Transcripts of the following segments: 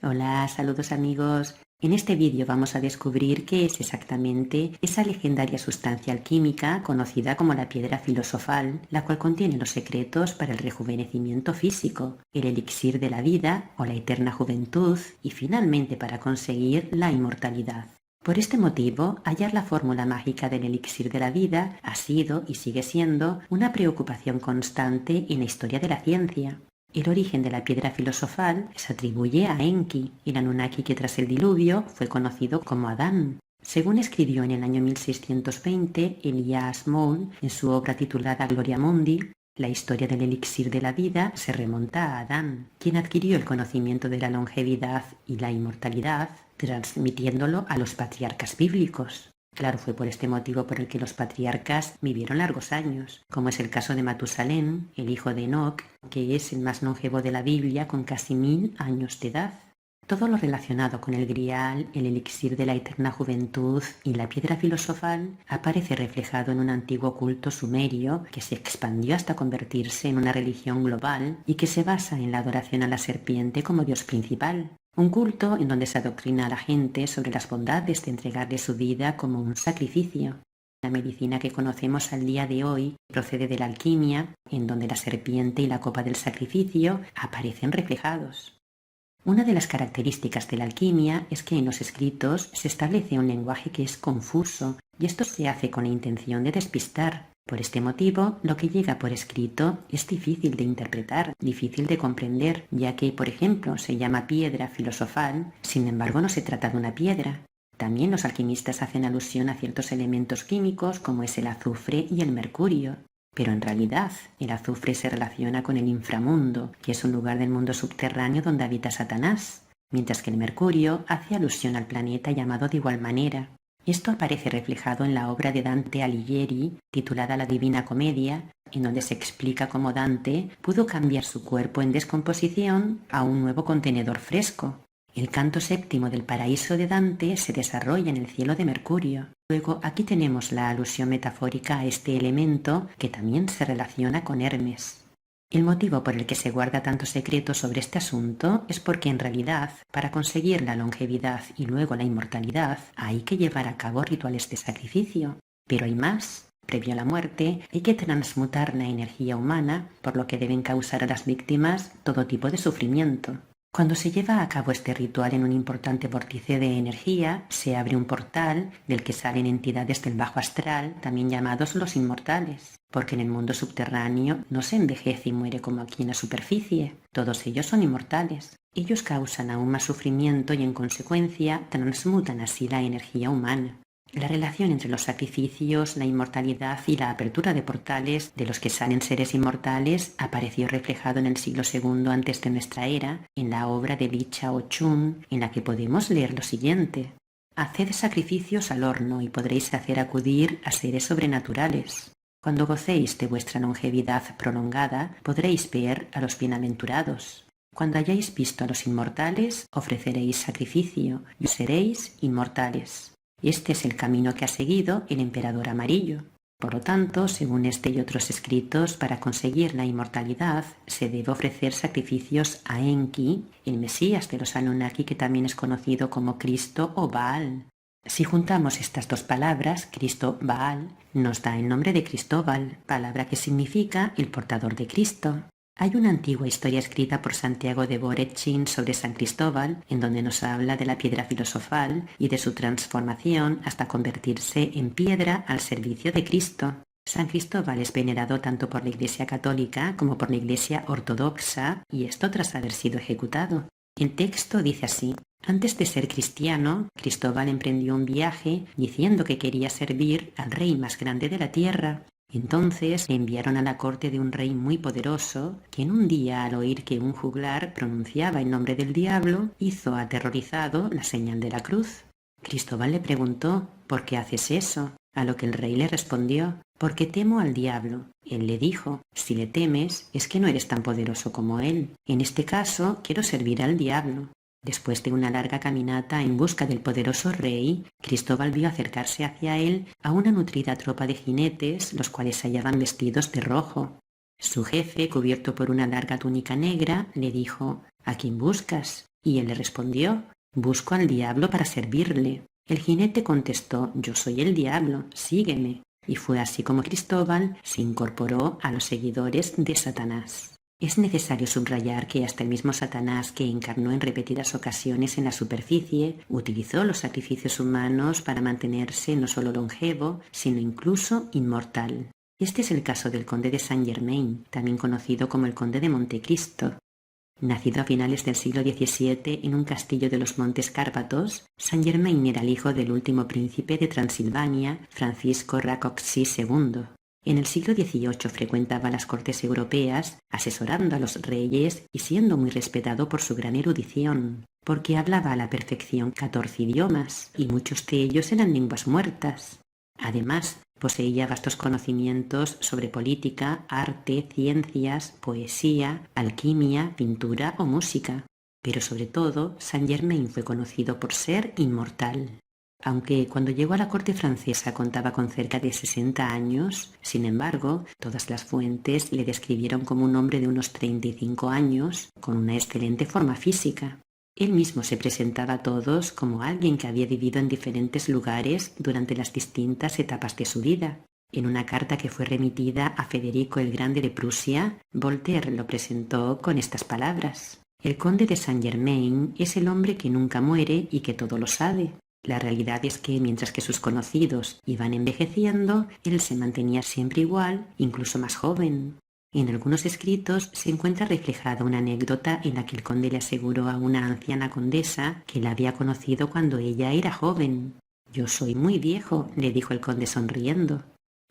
Hola, saludos amigos. En este vídeo vamos a descubrir qué es exactamente esa legendaria sustancia alquímica conocida como la piedra filosofal, la cual contiene los secretos para el rejuvenecimiento físico, el elixir de la vida o la eterna juventud y finalmente para conseguir la inmortalidad. Por este motivo, hallar la fórmula mágica del elixir de la vida ha sido y sigue siendo una preocupación constante en la historia de la ciencia. El origen de la piedra filosofal se atribuye a Enki, el Anunnaki que tras el diluvio fue conocido como Adán. Según escribió en el año 1620 Elias Moule en su obra titulada Gloria Mundi, la historia del elixir de la vida se remonta a Adán, quien adquirió el conocimiento de la longevidad y la inmortalidad, transmitiéndolo a los patriarcas bíblicos. Claro, fue por este motivo por el que los patriarcas vivieron largos años, como es el caso de Matusalén, el hijo de Enoc, que es el más longevo de la Biblia con casi 1000 años de edad. Todo lo relacionado con el grial, el elixir de la eterna juventud y la piedra filosofal aparece reflejado en un antiguo culto sumerio que se expandió hasta convertirse en una religión global y que se basa en la adoración a la serpiente como dios principal. Un culto en donde se adoctrina a la gente sobre las bondades de entregarle su vida como un sacrificio. La medicina que conocemos al día de hoy procede de la alquimia, en donde la serpiente y la copa del sacrificio aparecen reflejados. Una de las características de la alquimia es que en los escritos se establece un lenguaje que es confuso y esto se hace con la intención de despistar. Por este motivo, lo que llega por escrito es difícil de interpretar, difícil de comprender, ya que, por ejemplo, se llama piedra filosofal, sin embargo no se trata de una piedra. También los alquimistas hacen alusión a ciertos elementos químicos como es el azufre y el mercurio. Pero en realidad, el azufre se relaciona con el inframundo, que es un lugar del mundo subterráneo donde habita Satanás, mientras que el mercurio hace alusión al planeta llamado de igual manera. Esto aparece reflejado en la obra de Dante Alighieri, titulada La Divina Comedia, en donde se explica cómo Dante pudo cambiar su cuerpo en descomposición a un nuevo contenedor fresco. El canto séptimo del paraíso de Dante se desarrolla en el cielo de Mercurio. Luego aquí tenemos la alusión metafórica a este elemento que también se relaciona con Hermes. El motivo por el que se guarda tanto secreto sobre este asunto es porque en realidad, para conseguir la longevidad y luego la inmortalidad, hay que llevar a cabo rituales de sacrificio. Pero hay más. Previo a la muerte, hay que transmutar la energía humana, por lo que deben causar a las víctimas todo tipo de sufrimiento. Cuando se lleva a cabo este ritual en un importante vórtice de energía, se abre un portal del que salen entidades del bajo astral, también llamados los inmortales, porque en el mundo subterráneo no se envejece y muere como aquí en la superficie. Todos ellos son inmortales. Ellos causan aún más sufrimiento y en consecuencia transmutan así la energía humana. La relación entre los sacrificios, la inmortalidad y la apertura de portales de los que salen seres inmortales apareció reflejado en el siglo II antes de nuestra era, en la obra de Li Chao Chun, en la que podemos leer lo siguiente: «Haced sacrificios al horno y podréis hacer acudir a seres sobrenaturales. Cuando gocéis de vuestra longevidad prolongada, podréis ver a los bienaventurados. Cuando hayáis visto a los inmortales, ofreceréis sacrificio y seréis inmortales». Este es el camino que ha seguido el emperador amarillo. Por lo tanto, según este y otros escritos, para conseguir la inmortalidad se debe ofrecer sacrificios a Enki, el Mesías de los Anunnaki, que también es conocido como Cristo o Baal. Si juntamos estas dos palabras, Cristo Baal, nos da el nombre de Cristóbal, palabra que significa el portador de Cristo. Hay una antigua historia escrita por Santiago de Borechin sobre San Cristóbal, en donde nos habla de la piedra filosofal y de su transformación hasta convertirse en piedra al servicio de Cristo. San Cristóbal es venerado tanto por la Iglesia católica como por la Iglesia ortodoxa, y esto tras haber sido ejecutado. El texto dice así: antes de ser cristiano, Cristóbal emprendió un viaje diciendo que quería servir al rey más grande de la tierra. Entonces le enviaron a la corte de un rey muy poderoso, quien un día, al oír que un juglar pronunciaba el nombre del diablo, hizo aterrorizado la señal de la cruz. Cristóbal le preguntó: ¿por qué haces eso? A lo que el rey le respondió: porque temo al diablo. Él le dijo: si le temes, es que no eres tan poderoso como él. En este caso, quiero servir al diablo. Después de una larga caminata en busca del poderoso rey, Cristóbal vio acercarse hacia él a una nutrida tropa de jinetes, los cuales se hallaban vestidos de rojo. Su jefe, cubierto por una larga túnica negra, le dijo: ¿a quién buscas? Y él le respondió: «Busco al diablo para servirle». El jinete contestó: «Yo soy el diablo, sígueme». Y fue así como Cristóbal se incorporó a los seguidores de Satanás. Es necesario subrayar que hasta el mismo Satanás, que encarnó en repetidas ocasiones en la superficie, utilizó los sacrificios humanos para mantenerse no solo longevo, sino incluso inmortal. Este es el caso del conde de Saint-Germain, también conocido como el conde de Montecristo. Nacido a finales del siglo XVII en un castillo de los Montes Cárpatos, Saint-Germain era el hijo del último príncipe de Transilvania, Francisco Rákóczi II. En el siglo XVIII frecuentaba las cortes europeas, asesorando a los reyes y siendo muy respetado por su gran erudición, porque hablaba a la perfección 14 idiomas, y muchos de ellos eran lenguas muertas. Además, poseía vastos conocimientos sobre política, arte, ciencias, poesía, alquimia, pintura o música. Pero sobre todo, Saint-Germain fue conocido por ser inmortal. Aunque cuando llegó a la corte francesa contaba con cerca de 60 años, sin embargo, todas las fuentes le describieron como un hombre de unos 35 años, con una excelente forma física. Él mismo se presentaba a todos como alguien que había vivido en diferentes lugares durante las distintas etapas de su vida. En una carta que fue remitida a Federico el Grande de Prusia, Voltaire lo presentó con estas palabras: «El conde de Saint-Germain es el hombre que nunca muere y que todo lo sabe». La realidad es que mientras que sus conocidos iban envejeciendo, él se mantenía siempre igual, incluso más joven. En algunos escritos se encuentra reflejada una anécdota en la que el conde le aseguró a una anciana condesa que la había conocido cuando ella era joven. «Yo soy muy viejo», le dijo el conde sonriendo.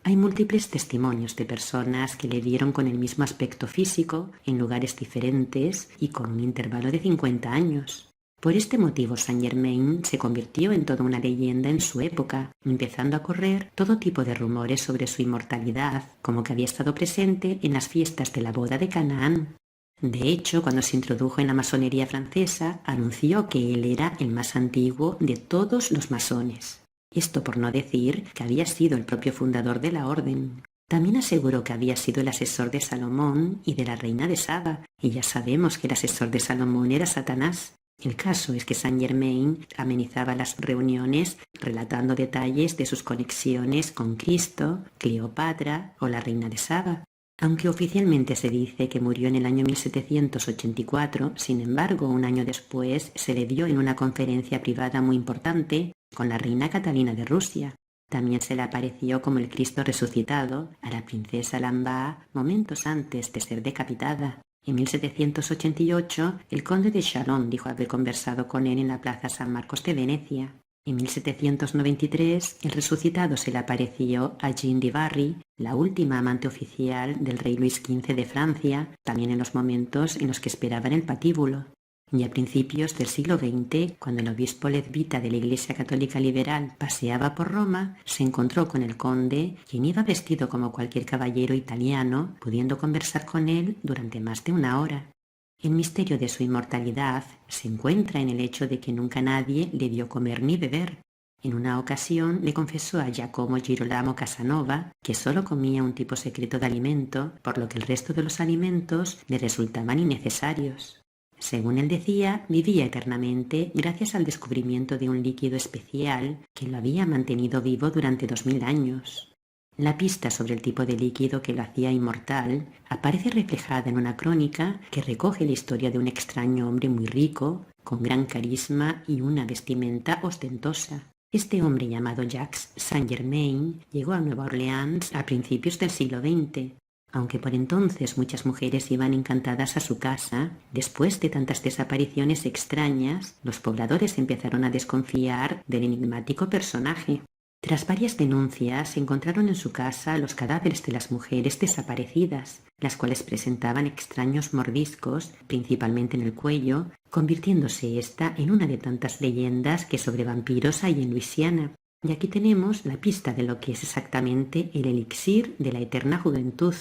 Hay múltiples testimonios de personas que le vieron con el mismo aspecto físico, en lugares diferentes y con un intervalo de 50 años. Por este motivo Saint-Germain se convirtió en toda una leyenda en su época, empezando a correr todo tipo de rumores sobre su inmortalidad, como que había estado presente en las fiestas de la boda de Canaán. De hecho, cuando se introdujo en la masonería francesa, anunció que él era el más antiguo de todos los masones. Esto por no decir que había sido el propio fundador de la orden. También aseguró que había sido el asesor de Salomón y de la reina de Saba, y ya sabemos que el asesor de Salomón era Satanás. El caso es que Saint-Germain amenizaba las reuniones relatando detalles de sus conexiones con Cristo, Cleopatra o la reina de Saba. Aunque oficialmente se dice que murió en el año 1784, sin embargo, un año después se le vio en una conferencia privada muy importante con la reina Catalina de Rusia. También se le apareció como el Cristo resucitado a la princesa Lambá momentos antes de ser decapitada. En 1788, el conde de Chalon dijo haber conversado con él en la plaza San Marcos de Venecia. En 1793, el resucitado se le apareció a Jeanne de Barry, la última amante oficial del rey Luis XV de Francia, también en los momentos en los que esperaban el patíbulo. Y a principios del siglo XX, cuando el obispo levita de la Iglesia Católica Liberal paseaba por Roma, se encontró con el conde, quien iba vestido como cualquier caballero italiano, pudiendo conversar con él durante más de una hora. El misterio de su inmortalidad se encuentra en el hecho de que nunca nadie le vio comer ni beber. En una ocasión le confesó a Giacomo Girolamo Casanova que solo comía un tipo secreto de alimento, por lo que el resto de los alimentos le resultaban innecesarios. Según él decía, vivía eternamente gracias al descubrimiento de un líquido especial que lo había mantenido vivo durante 2000 años. La pista sobre el tipo de líquido que lo hacía inmortal aparece reflejada en una crónica que recoge la historia de un extraño hombre muy rico, con gran carisma y una vestimenta ostentosa. Este hombre llamado Jacques Saint-Germain llegó a Nueva Orleans a principios del siglo XX. Aunque por entonces muchas mujeres iban encantadas a su casa, después de tantas desapariciones extrañas, los pobladores empezaron a desconfiar del enigmático personaje. Tras varias denuncias, encontraron en su casa los cadáveres de las mujeres desaparecidas, las cuales presentaban extraños mordiscos, principalmente en el cuello, convirtiéndose esta en una de tantas leyendas que sobre vampiros hay en Luisiana. Y aquí tenemos la pista de lo que es exactamente el elixir de la eterna juventud,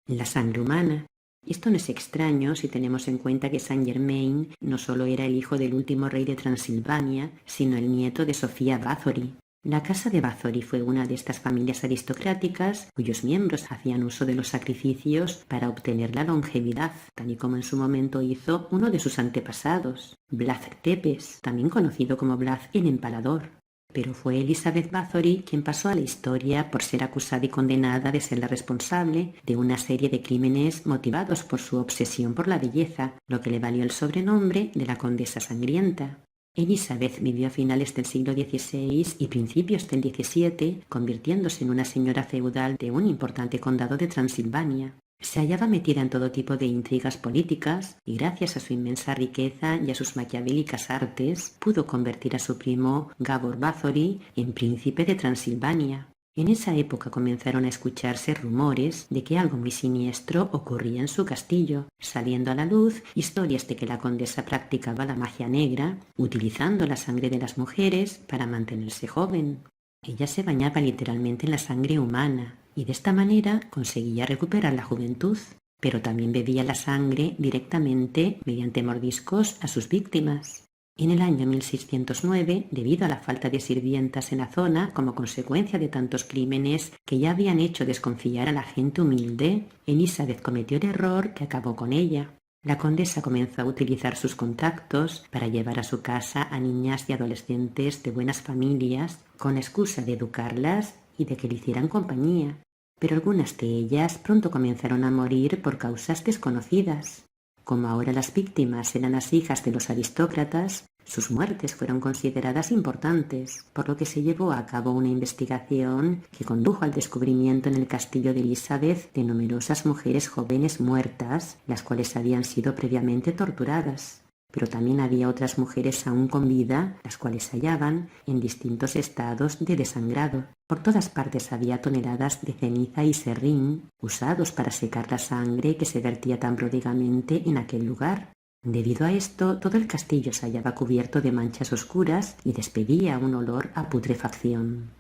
la sangre humana. Esto no es extraño si tenemos en cuenta que Saint-Germain no solo era el hijo del último rey de Transilvania, sino el nieto de Sofía Bathory. La casa de Bathory fue una de estas familias aristocráticas cuyos miembros hacían uso de los sacrificios para obtener la longevidad, tal y como en su momento hizo uno de sus antepasados, Vlad Tepes, también conocido como Vlad el Empalador. Pero fue Elizabeth Bathory quien pasó a la historia por ser acusada y condenada de ser la responsable de una serie de crímenes motivados por su obsesión por la belleza, lo que le valió el sobrenombre de la Condesa Sangrienta. Elizabeth vivió a finales del siglo XVI y principios del XVII, convirtiéndose en una señora feudal de un importante condado de Transilvania. Se hallaba metida en todo tipo de intrigas políticas y gracias a su inmensa riqueza y a sus maquiavélicas artes pudo convertir a su primo Gábor Bathory en príncipe de Transilvania. En esa época comenzaron a escucharse rumores de que algo muy siniestro ocurría en su castillo, saliendo a la luz historias de que la condesa practicaba la magia negra, utilizando la sangre de las mujeres para mantenerse joven. Ella se bañaba literalmente en la sangre humana y de esta manera conseguía recuperar la juventud, pero también bebía la sangre directamente mediante mordiscos a sus víctimas. En el año 1609, debido a la falta de sirvientas en la zona como consecuencia de tantos crímenes que ya habían hecho desconfiar a la gente humilde, Elizabeth cometió el error que acabó con ella. La condesa comenzó a utilizar sus contactos para llevar a su casa a niñas y adolescentes de buenas familias con la excusa de educarlas y de que le hicieran compañía, pero algunas de ellas pronto comenzaron a morir por causas desconocidas. Como ahora las víctimas eran las hijas de los aristócratas, sus muertes fueron consideradas importantes, por lo que se llevó a cabo una investigación que condujo al descubrimiento en el castillo de Elizabeth de numerosas mujeres jóvenes muertas, las cuales habían sido previamente torturadas. Pero también había otras mujeres aún con vida, las cuales se hallaban en distintos estados de desangrado. Por todas partes había toneladas de ceniza y serrín, usados para secar la sangre que se vertía tan prodigamente en aquel lugar. Debido a esto, todo el castillo se hallaba cubierto de manchas oscuras y despedía un olor a putrefacción.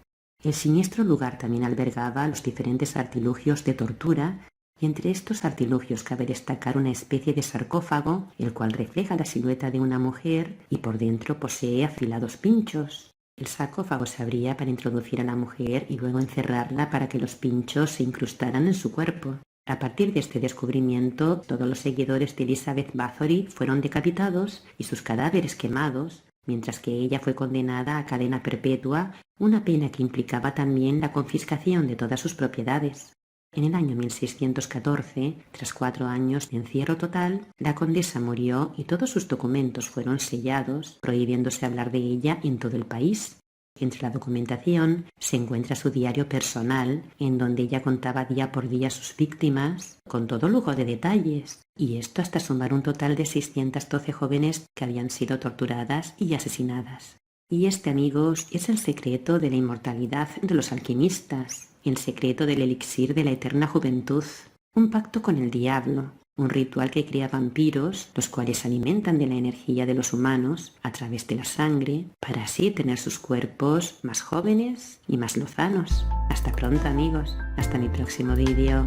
El siniestro lugar también albergaba los diferentes artilugios de tortura, y entre estos artilugios cabe destacar una especie de sarcófago, el cual refleja la silueta de una mujer y por dentro posee afilados pinchos. El sarcófago se abría para introducir a la mujer y luego encerrarla para que los pinchos se incrustaran en su cuerpo. A partir de este descubrimiento, todos los seguidores de Elizabeth Bathory fueron decapitados y sus cadáveres quemados, mientras que ella fue condenada a cadena perpetua, una pena que implicaba también la confiscación de todas sus propiedades. En el año 1614, tras 4 años de encierro total, la condesa murió y todos sus documentos fueron sellados, prohibiéndose hablar de ella en todo el país. Entre la documentación se encuentra su diario personal, en donde ella contaba día por día a sus víctimas, con todo lujo de detalles, y esto hasta sumar un total de 612 jóvenes que habían sido torturadas y asesinadas. Y este, amigos, es el secreto de la inmortalidad de los alquimistas, el secreto del elixir de la eterna juventud, un pacto con el diablo, un ritual que crea vampiros, los cuales se alimentan de la energía de los humanos a través de la sangre, para así tener sus cuerpos más jóvenes y más lozanos. Hasta pronto, amigos. Hasta mi próximo vídeo.